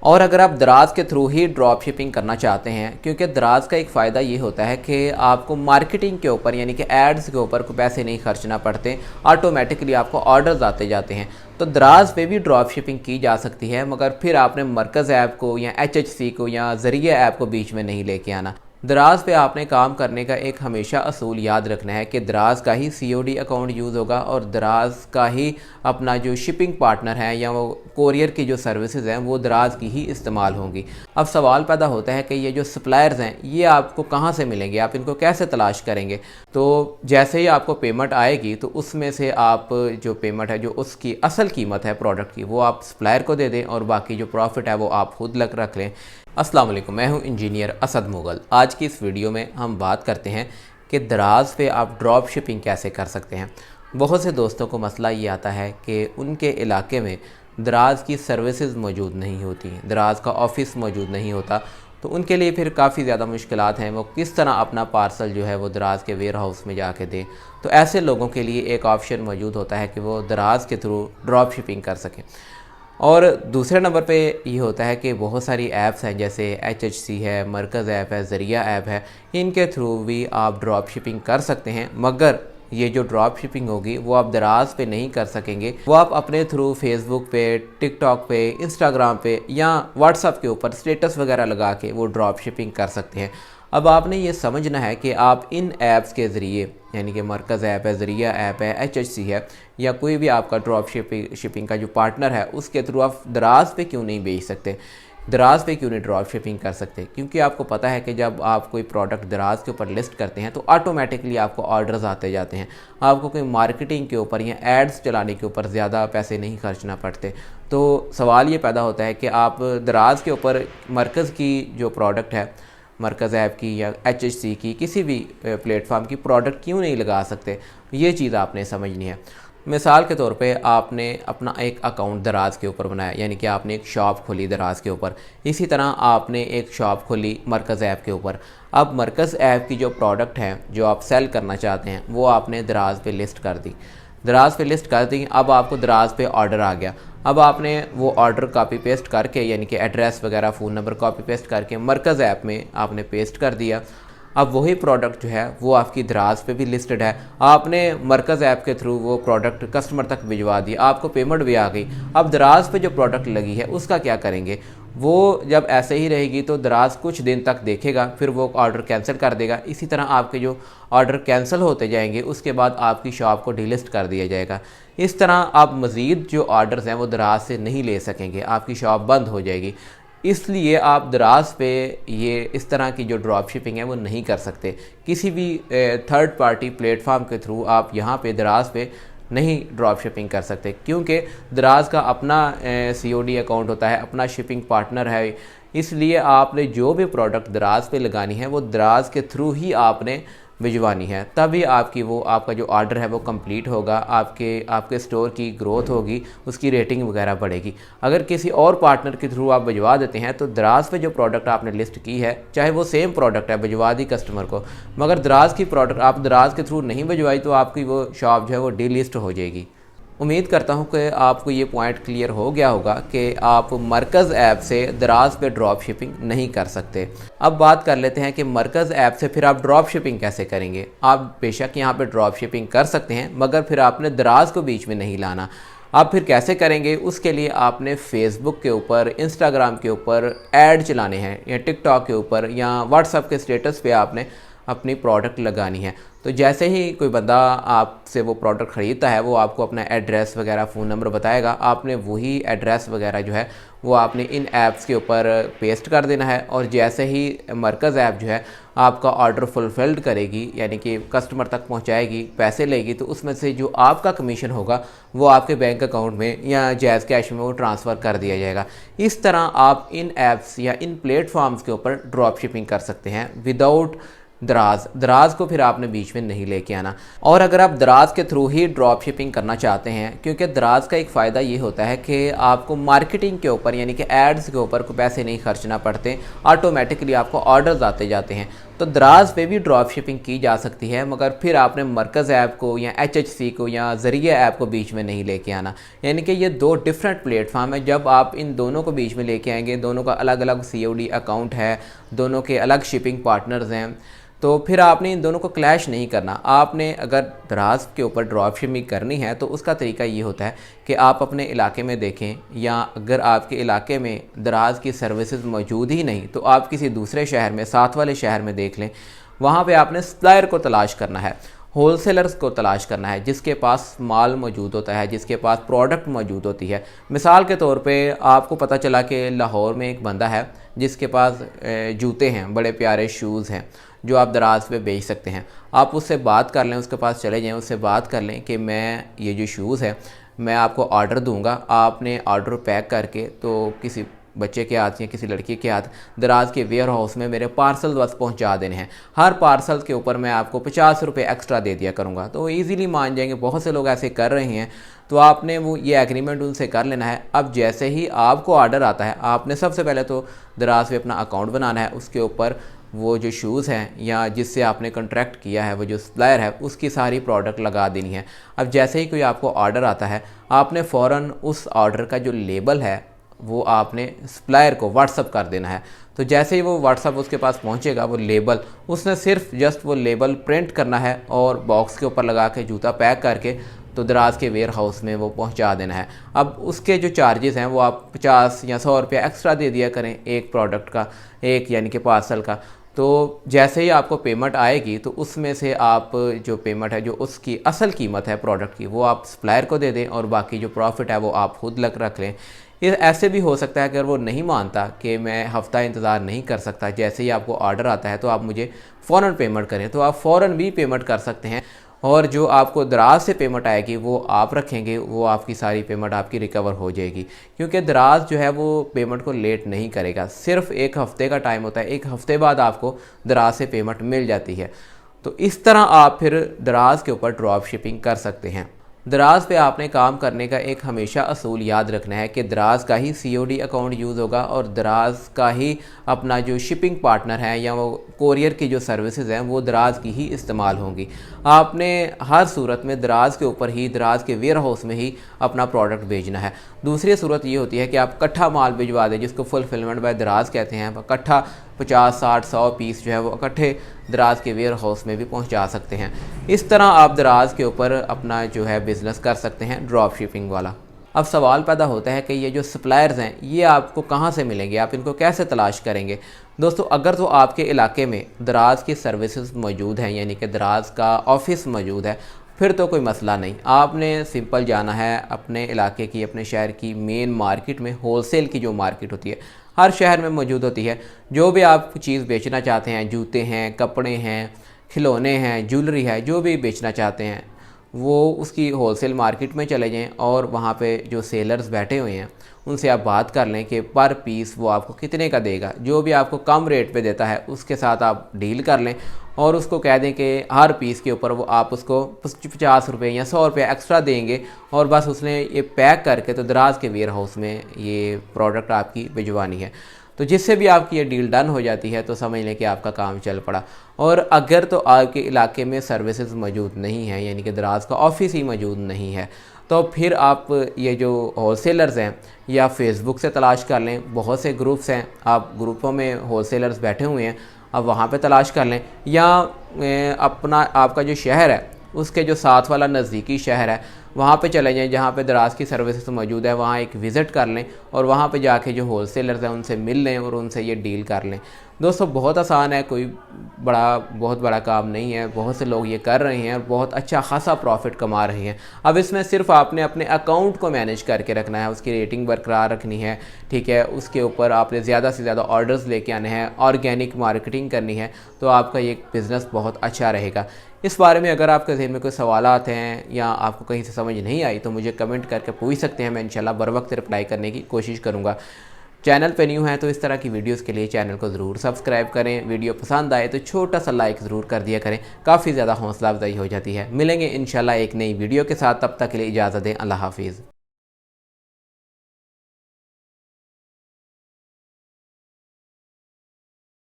और अगर आप दराज के थ्रू ही ड्रॉप शिपिंग करना चाहते हैं, क्योंकि दराज का एक फ़ायदा ये होता है कि आपको मार्केटिंग के ऊपर यानी कि एड्स के ऊपर कोई पैसे नहीं खर्चना पड़ते, ऑटोमेटिकली आपको ऑर्डर्स आते जाते हैं। तो दराज पे भी ड्रॉप शिपिंग की जा सकती है, मगर फिर आपने मरकज़ ऐप को या HHC को या ज़रिया ऐप को बीच में नहीं लेके आना। दराज पे आपने काम करने का एक हमेशा असूल याद रखना है कि दराज का ही COD अकाउंट यूज़ होगा और दराज का ही अपना जो शिपिंग पार्टनर है या वो कोरियर की जो सर्विसेज हैं वो दराज की ही इस्तेमाल होंगी। अब सवाल पैदा होता है कि ये जो सप्लायर्स हैं ये आपको कहाँ से मिलेंगे, आप इनको कैसे तलाश करेंगे। तो जैसे ही आपको पेमेंट आएगी तो उसमें से आप जो पेमेंट है, जो उसकी असल कीमत है प्रोडक्ट की, वो आप सप्लायर को दे दें और बाकी जो प्रॉफिट है वो आप खुद रख लें। अस्सलाम वालेकुम, मैं हूं इंजीनियर असद मुगल। आज की इस वीडियो में हम बात करते हैं कि दराज पे आप ड्रॉप शिपिंग कैसे कर सकते हैं। बहुत से दोस्तों को मसला ये आता है कि उनके इलाके में दराज की सर्विसेज मौजूद नहीं होती, दराज का ऑफ़िस मौजूद नहीं होता, तो उनके लिए फिर काफ़ी ज़्यादा मुश्किलात हैं। वो किस तरह अपना पार्सल जो है वो दराज के वेयर हाउस में जाके दें। तो ऐसे लोगों के लिए एक ऑप्शन मौजूद होता है कि वो दराज के थ्रू ड्रॉप शिपिंग कर सकें। और दूसरे नंबर पे ये होता है कि बहुत सारी ऐप्स हैं, जैसे HHC है, मरकज़ ऐप है, ज़रिया ऐप है, इनके थ्रू भी आप ड्रॉप शिपिंग कर सकते हैं। मगर ये जो ड्रॉप शिपिंग होगी वो आप दराज पे नहीं कर सकेंगे, वो आप अपने थ्रू फेसबुक पे, टिकटॉक पे, इंस्टाग्राम पे या व्हाट्सअप के ऊपर स्टेटस वगैरह लगा के वो ड्रॉप शिपिंग कर सकते हैं। अब आपने ये समझना है कि आप इन ऐप्स के ज़रिए, यानी कि मरकज़ ऐप है, ज़रिया ऐप है, HHC है, या कोई भी आपका ड्रॉप शिपिंग का जो पार्टनर है उसके थ्रू आप दराज पे क्यों नहीं बेच सकते, दराज पे क्यों नहीं ड्रॉप शिपिंग कर सकते। क्योंकि आपको पता है कि जब आप कोई प्रोडक्ट दराज के ऊपर लिस्ट करते हैं तो ऑटोमेटिकली आपको ऑर्डर्स आते जाते हैं, आपको कोई मार्केटिंग के ऊपर या एड्स चलाने के ऊपर ज़्यादा पैसे नहीं खर्चना पड़ते। तो सवाल ये पैदा होता है कि आप दराज के ऊपर मरकज़ की जो प्रोडक्ट है, मरकज़ ऐप की या HHC की, किसी भी प्लेटफॉर्म की प्रोडक्ट क्यों नहीं लगा सकते। ये चीज़ आपने समझनी है। मिसाल के तौर पे आपने अपना एक अकाउंट दराज के ऊपर बनाया, यानी कि आपने एक शॉप खोली दराज के ऊपर। इसी तरह आपने एक शॉप खोली मरकज़ ऐप के ऊपर। अब मरकज़ ऐप की जो प्रोडक्ट हैं जो आप सेल करना चाहते हैं वो आपने दराज पे लिस्ट कर दी, दराज पे लिस्ट कर दी। अब आपको दराज पे ऑर्डर आ गया। अब आपने वो ऑर्डर कॉपी पेस्ट करके, यानी कि एड्रेस वगैरह फ़ोन नंबर कॉपी पेस्ट करके मरकज़ ऐप में आपने पेस्ट कर दिया। अब वही प्रोडक्ट जो है वो आपकी दराज पे भी लिस्टेड है, आपने मरकज़ ऐप के थ्रू वो प्रोडक्ट कस्टमर तक भिजवा दिया, आपको पेमेंट भी आ गई। अब दराज पे जो प्रोडक्ट लगी है उसका क्या करेंगे। वो जब ऐसे ही रहेगी तो दराज कुछ दिन तक देखेगा, फिर वो ऑर्डर कैंसिल कर देगा। इसी तरह आपके जो ऑर्डर कैंसिल होते जाएंगे उसके बाद आपकी शॉप को डिलिस्ट कर दिया जाएगा। इस तरह आप मज़ीद जो ऑर्डर्स हैं वो दराज से नहीं ले सकेंगे, आपकी शॉप बंद हो जाएगी। इसलिए आप दराज पे ये इस तरह की जो ड्रॉप शिपिंग है वो नहीं कर सकते। किसी भी थर्ड पार्टी प्लेटफॉर्म के थ्रू आप यहाँ पे दराज पे नहीं ड्रॉप शिपिंग कर सकते, क्योंकि दराज का अपना COD अकाउंट होता है, अपना शिपिंग पार्टनर है। इसलिए आपने जो भी प्रोडक्ट दराज पे लगानी है वो दराज के थ्रू ही आपने भिजवानी है, तभी आपका जो ऑर्डर है वो कंप्लीट होगा, आपके स्टोर की ग्रोथ होगी, उसकी रेटिंग वगैरह बढ़ेगी। अगर किसी और पार्टनर के थ्रू आप भिजवा देते हैं तो दराज पे जो प्रोडक्ट आपने लिस्ट की है, चाहे वो सेम प्रोडक्ट है, भिजवा दी कस्टमर को, मगर दराज की प्रोडक्ट आप दराज के थ्रू नहीं भिजवाई तो आपकी वो शॉप जो है वो डिलिस्ट हो जाएगी। उम्मीद करता हूँ कि आपको ये पॉइंट क्लियर हो गया होगा कि आप मरकज़ ऐप से दराज पे ड्रॉप शिपिंग नहीं कर सकते। अब बात कर लेते हैं कि मरकज़ ऐप से फिर आप ड्रॉप शिपिंग कैसे करेंगे। आप बेशक यहाँ पे ड्रॉप शिपिंग कर सकते हैं, मगर फिर आपने दराज को बीच में नहीं लाना। आप फिर कैसे करेंगे, उसके लिए आपने फेसबुक के ऊपर, इंस्टाग्राम के ऊपर ऐड चलाने हैं, या टिकटॉक के ऊपर या व्हाट्सअप के स्टेटस पे आपने अपनी प्रोडक्ट लगानी है। तो जैसे ही कोई बंदा आपसे वो प्रोडक्ट ख़रीदता है वो आपको अपना एड्रेस वगैरह फ़ोन नंबर बताएगा, आपने वही एड्रेस वगैरह जो है वो आपने इन ऐप्स के ऊपर पेस्ट कर देना है। और जैसे ही मरकज़ ऐप जो है आपका ऑर्डर फुलफिल्ड करेगी, यानी कि कस्टमर तक पहुंचाएगी, पैसे लेगी, तो उसमें से जो आपका कमीशन होगा वो आपके बैंक अकाउंट में या जैज़ कैश में वो ट्रांसफ़र कर दिया जाएगा। इस तरह आप इन ऐप्स या इन प्लेटफॉर्म्स के ऊपर ड्रॉप शिपिंग कर सकते हैं विदाउट दराज को फिर आपने बीच में नहीं लेके आना। और अगर आप दराज के थ्रू ही ड्रॉप शिपिंग करना चाहते हैं, क्योंकि दराज का एक फ़ायदा ये होता है कि आपको मार्केटिंग के ऊपर यानी कि एड्स के ऊपर कोई पैसे नहीं खर्चना पड़ते, ऑटोमेटिकली आपको ऑर्डर्स आते जाते हैं। तो दराज पे भी ड्रॉप शिपिंग की जा सकती है, मगर फिर आपने मरकज़ ऐप को या HHC को या ज़रिया ऐप को बीच में नहीं लेके आना। यानी कि ये दो डिफरेंट प्लेटफॉर्म है। जब आप इन दोनों को बीच में लेके आएंगे, दोनों का अलग अलग COD अकाउंट है, दोनों के अलग शिपिंग पार्टनर्स हैं, तो फिर आपने इन दोनों को क्लैश नहीं करना। आपने अगर दराज के ऊपर ड्रॉप शिपिंग करनी है तो उसका तरीका ये होता है कि आप अपने इलाके में देखें, या अगर आपके इलाके में दराज की सर्विसेज मौजूद ही नहीं तो आप किसी दूसरे शहर में, साथ वाले शहर में देख लें। वहाँ पे आपने सप्लायर को तलाश करना है, होलसेलर्स को तलाश करना है, जिसके पास माल मौजूद होता है, जिसके पास प्रोडक्ट मौजूद होती है। मिसाल के तौर पे आपको पता चला कि लाहौर में एक बंदा है जिसके पास जूते हैं, बड़े प्यारे शूज़ हैं जो आप दराज पे बेच सकते हैं। आप उससे बात कर लें, उसके पास चले जाएं, उससे बात कर लें कि मैं ये जो शूज़ है मैं आपको ऑर्डर दूंगा, आपने ऑर्डर पैक करके तो किसी बच्चे के हाथ या किसी लड़की के हाथ दराज के वेयर हाउस में मेरे पार्सल बस पहुंचा देने हैं। हर पार्सल के ऊपर मैं आपको 50 रुपये एक्स्ट्रा दे दिया करूंगा। तो इजीली मान जाएंगे, बहुत से लोग ऐसे कर रहे हैं। तो आपने वो ये एग्रीमेंट उनसे कर लेना है। अब जैसे ही आपको ऑर्डर आता है, आपने सबसे पहले तो दराज पे अपना अकाउंट बनाना है, उसके ऊपर वो जो शूज़ हैं या जिससे आपने कॉन्ट्रैक्ट किया है, वो जो सप्लायर है, उसकी सारी प्रोडक्ट लगा देनी है। अब जैसे ही कोई आपको ऑर्डर आता है, आपने फ़ौरन उस ऑर्डर का जो लेबल है वो आपने सप्लायर को व्हाट्सअप कर देना है। तो जैसे ही वो व्हाट्सअप उसके पास पहुंचेगा, वो लेबल उसने सिर्फ जस्ट वो लेबल प्रिंट करना है और बॉक्स के ऊपर लगा के जूता पैक करके तो दराज के वेयर हाउस में वो पहुंचा देना है। अब उसके जो चार्जेस हैं वो आप 50 या 100 रुपया एक्स्ट्रा दे दिया करें एक प्रोडक्ट का, एक यानी कि पार्सल का। तो जैसे ही आपको पेमेंट आएगी तो उसमें से आप जो पेमेंट है, जो उसकी असल कीमत है प्रोडक्ट की, वो आप सप्लायर को दे दें और बाकी जो प्रॉफिट है वो आप खुद रख लें। ये ऐसे भी हो सकता है अगर वो नहीं मानता कि मैं हफ़्ता इंतज़ार नहीं कर सकता, जैसे ही आपको ऑर्डर आता है तो आप मुझे फ़ौरन पेमेंट करें, तो आप फ़ौरन भी पेमेंट कर सकते हैं। और जो आपको दराज से पेमेंट आएगी वो आप रखेंगे, वो आपकी सारी पेमेंट आपकी रिकवर हो जाएगी। क्योंकि दराज जो है वो पेमेंट को लेट नहीं करेगा, सिर्फ एक हफ़्ते का टाइम होता है, एक हफ़्ते बाद आपको दराज से पेमेंट मिल जाती है। तो इस तरह आप फिर दराज के ऊपर ड्रॉप शिपिंग कर सकते हैं। दराज पे आपने काम करने का एक हमेशा असूल याद रखना है कि दराज का ही COD अकाउंट यूज़ होगा और दराज का ही अपना जो शिपिंग पार्टनर है या वो कोरियर की जो सर्विसेज हैं वो दराज की ही इस्तेमाल होंगी। आपने हर सूरत में दराज के ऊपर ही, दराज के वेयर हाउस में ही अपना प्रोडक्ट भेजना है। दूसरी सूरत ये होती है कि आप इकट्ठा माल भिजवा दें, जिसको फुलफिलमेंट बाय दराज कहते हैं। इकट्ठा 50, 60, 100 पीस जो है वो इकट्ठे दराज के वेयर हाउस में भी पहुंचा सकते हैं। इस तरह आप दराज के ऊपर अपना जो है बिज़नेस कर सकते हैं ड्रॉप शिपिंग वाला। अब सवाल पैदा होता है कि ये जो सप्लायर्स हैं ये आपको कहाँ से मिलेंगे, आप इनको कैसे तलाश करेंगे। दोस्तों, अगर तो आपके इलाके में दराज की सर्विसेज मौजूद हैं, यानी कि दराज का ऑफिस मौजूद है, फिर तो कोई मसला नहीं। आपने सिंपल जाना है अपने इलाके की, अपने शहर की मेन मार्केट में। होलसेल की जो मार्केट होती है हर शहर में मौजूद होती है। जो भी आप चीज़ बेचना चाहते हैं, जूते हैं, कपड़े हैं, खिलौने हैं, ज्वेलरी है, जो भी बेचना चाहते हैं वो उसकी होलसेल मार्केट में चले जाएं और वहाँ पे जो सेलर्स बैठे हुए हैं उनसे आप बात कर लें कि पर पीस वो आपको कितने का देगा। जो भी आपको कम रेट पे देता है उसके साथ आप डील कर लें और उसको कह दें कि हर पीस के ऊपर वो आप उसको 50 रुपये या 100 रुपये एक्स्ट्रा देंगे और बस उसने ये पैक करके तो दराज के वेयर हाउस में ये प्रोडक्ट आपकी भिजवानी है। तो जिससे भी आपकी ये डील डन हो जाती है तो समझ लें कि आपका काम चल पड़ा। और अगर तो आपके इलाके में सर्विसेज मौजूद नहीं है, यानी कि दराज का ऑफिस ही मौजूद नहीं है, तो फिर आप ये जो होलसेलर्स हैं या फेसबुक से तलाश कर लें। बहुत से ग्रुप्स हैं, आप ग्रुपों में होलसेलर्स बैठे हुए हैं, अब वहाँ पे तलाश कर लें। या अपना आपका जो शहर है उसके जो साथ वाला नज़दीकी शहर है वहाँ पे चले जाएं जहाँ पे दराज की सर्विसेज मौजूद है, वहाँ एक विज़िट कर लें और वहाँ पे जाके जो होलसेलर्स हैं उनसे मिल लें और उनसे ये डील कर लें। दोस्तों, बहुत आसान है, कोई बहुत बड़ा काम नहीं है। बहुत से लोग ये कर रहे हैं और बहुत अच्छा खासा प्रॉफिट कमा रहे हैं। अब इसमें सिर्फ आपने अपने अकाउंट को मैनेज करके रखना है, उसकी रेटिंग बरकरार रखनी है, ठीक है। उसके ऊपर आपने ज़्यादा से ज़्यादा ऑर्डर्स लेके आने हैं, ऑर्गेनिक मार्केटिंग करनी है, तो आपका ये बिज़नेस बहुत अच्छा रहेगा। इस बारे में अगर आपके ज़हन में कोई सवालात हैं या आपको कहीं से समझ नहीं आई तो मुझे कमेंट करके पूछ सकते हैं। मैं इंशाल्लाह बर वक्त रिप्लाई करने की कोशिश करूँगा। चैनल पे न्यू है तो इस तरह की वीडियोस के लिए चैनल को ज़रूर सब्सक्राइब करें। वीडियो पसंद आए तो छोटा सा लाइक ज़रूर कर दिया करें, काफ़ी ज़्यादा हौसला अफजाई हो जाती है। मिलेंगे इंशाल्लाह एक नई वीडियो के साथ, तब तक के लिए इजाज़त दें। अल्लाह हाफिज़।